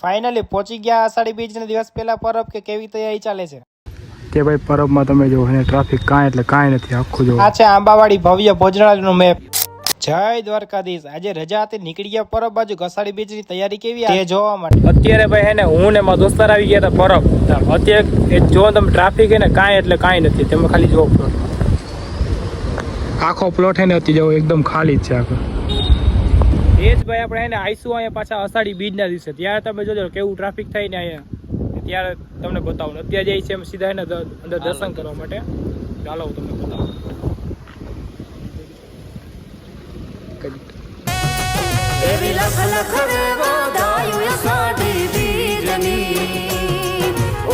Finally પહોંચી ગયા અષાઢી બીજના દિવસ પહેલા પરબ કે કેવી તૈયારી ચાલે છે કે ભાઈ પરબમાં તમે જો અને ટ્રાફિક કાંઈ એટલે કાંઈ નથી આખું જો. આ છે આંબાવાડી ભવ્ય ભોજનાલયનો મેપ. જય દ્વારકાધીશ. આજે રજા હતી, નીકળી ગયા પરબ બાજુ. અષાઢી બીજની તૈયારી કેવી તે જોવા માટે. અત્યારે ભાઈ હે ને હું ને મારા દોસ્તાર આવી ગયા હતા પરબ. અત્યારે જો તમે ટ્રાફિક હે ને કાંઈ એટલે કાંઈ નથી. તમે ખાલી જો આખો પ્લોટ હે ને અત્યારે જો એકદમ ખાલી જ છે આખો. એ જ ભાઈ આપણે હે ને આવીશું અહીંયા પાછા અષાઢી બીજના દિવસે. ત્યારે તમે જોજો કેવું ટ્રાફિક થાય ને અહીંયા. ત્યારે તમને બતાવું. અત્યારે જઈએ છીએ સીધા એને અંદર દર્શન કરવા માટે. ચાલો હું તમને બતાવું. એવી લખ લખ રે વધાયું અષાઢી બીજની,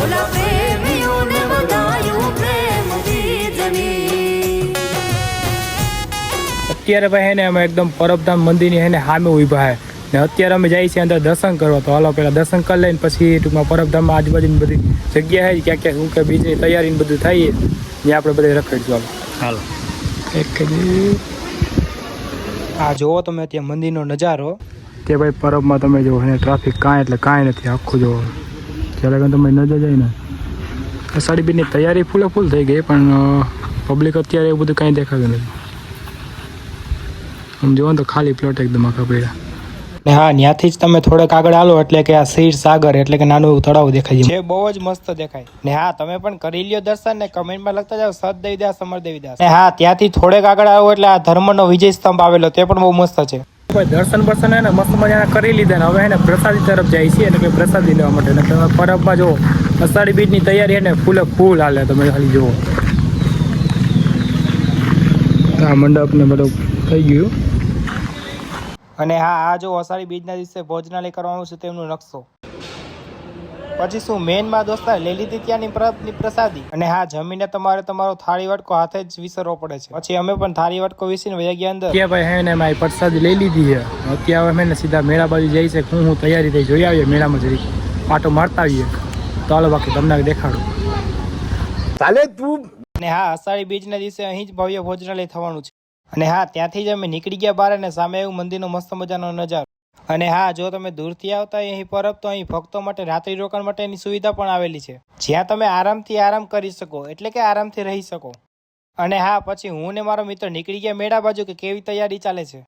ઓલા પ્રેમીઓને વધાયું પ્રેમ બીજની. અત્યારે ભાઈ હે ને અમે એકદમ પરબધામ મંદિરની હે ને સામે ઉભા હે ને અત્યારે અમે જઈએ છીએ અંદર દર્શન કરવા. તો હાલો પેલા દર્શન કરી લઈને પછી ટૂંકમાં પરબધામમાં આજુબાજુની બધી જગ્યા છે ક્યાં ક્યાં શું કે બીજની તૈયારી બધું થાય ત્યાં આપણે બધે રખડીશું. હાલો આ જોવો તમે ત્યાં મંદિરનો નજારો. કે ભાઈ પરબમાં તમે જો અને ટ્રાફિક કાંઈ એટલે કાંઈ નથી આખું જો. જ્યારે તમે નજર જાય ને અષાઢી બીજની તૈયારી ફૂલે ફૂલ થઈ ગઈ પણ પબ્લિક અત્યારે એવું બધું કાંઈ દેખાતું નથી. આમ જોવો ને તો ખાલી પ્લોટ એકદમ આખા પડ્યા. ને હા, ત્યાંથી જ તમે થોડેક આગળ આલો એટલે કે આ ક્ષીર સાગર એટલે કે નાનું એવું તળાવ દેખાય છે, બહુ જ મસ્ત દેખાય. ને હા, તમે પણ કરી લ્યો દર્શન ને કમેન્ટમાં લખતા જાવ સત દેવીદાસ સમર દેવીદાસ. ને હા, ત્યાંથી થોડેક આગળ આવો એટલે આ ધર્મનો વિજય સ્તંભ આવેલો, તે પણ બહુ મસ્ત છે. દર્શન બર્શન હે ને મસ્ત મજાના કરી લીધા ને હવે એને પ્રસાદી તરફ જાય છે એટલે કે પ્રસાદી લેવા માટે. એટલે પરબમાં જો અષાઢી બીજની તૈયારી હે ને ફૂલે ફૂલ હાલે. તમે ખાલી જુઓ આ મંડપ ને બધું થઈ ગયું. અને હા, આ જો અષાઢી બીજના દિવસે ભોજનાલય કરવાનું છે તેમનો નકશો. પછી શું મેન માં દોસ્તા લઈ લીધી ત્યાંની પરબની પ્રસાદી. અને હા, જમીને તમારે તમારો થાળી વાટકો હાથે જ વિસરવો પડે છે. પછી અમે પણ થાળી વાટકો વિસીને વયા ગયા અંદર. કે ભાઈ હે ને મારી પ્રસાદી લઈ લીધી છે. અત્યારે અમે ને સીધા મેળા બાજુ જઈ છે. હું તૈયારી થઈ જોઈ આવીએ મેળામાં જરી પાટો મારતા આવીએ. તો હાલો બાકી તમને દેખાડું. ચાલે તું. અને હા, અષાઢી બીજના દિવસે અહીં જ ભવ્ય ભોજનાલય થવાનું છે. અને હા, ત્યાંથી જ અમે નીકળી ગયા બહાર અને સામે એવું મંદિરનો મસ્ત મજાનો નજારો. અને હા, જો તમે દૂરથી આવતા અહીં પરબ તો અહીં ભક્તો માટે રાત્રિ રોકાણ માટેની સુવિધા પણ આવેલી છે, જ્યાં તમે આરામથી આરામ કરી શકો એટલે કે આરામથી રહી શકો. અને હા, પછી હું ને મારો મિત્ર નીકળી ગયા મેળા બાજુ કે કેવી તૈયારી ચાલે છે.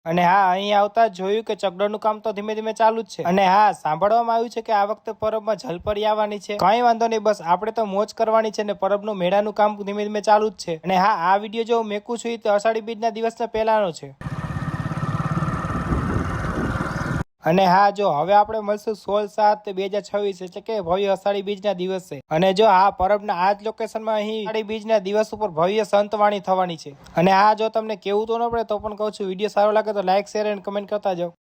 અને હા, અહીં આવતા જોયું કે ચકડોળનું કામ તો ધીમે ધીમે ચાલુ જ છે. અને હા, સાંભળવામાં આવ્યું છે કે આ વખતે પરબમાં જલપરી આવવાની છે. કઈ વાંધો નહીં, બસ આપણે તો મોજ કરવાની છે ને પરબનું મેળાનું કામ ધીમે ધીમે ચાલુ જ છે. અને હા, આ વિડીયો જો મેકું છું તો અષાઢી બીજના દિવસના પહેલાનો છે. અને હા, જો હવે આપણે મળશું 16/7/2026 એટલે કે ભવ્ય અષાઢી બીજના દિવસે. અને જો આ પરબના આ જ લોકેશનમાં અહીં અષાઢી બીજના દિવસ ઉપર ભવ્ય સંતવાણી થવાની છે. અને હા, જો તમને કેવું તો ન પડે તો પણ કહું છું, વિડીયો સારો લાગે તો લાઈક શેર અને કમેન્ટ કરતા જાઓ.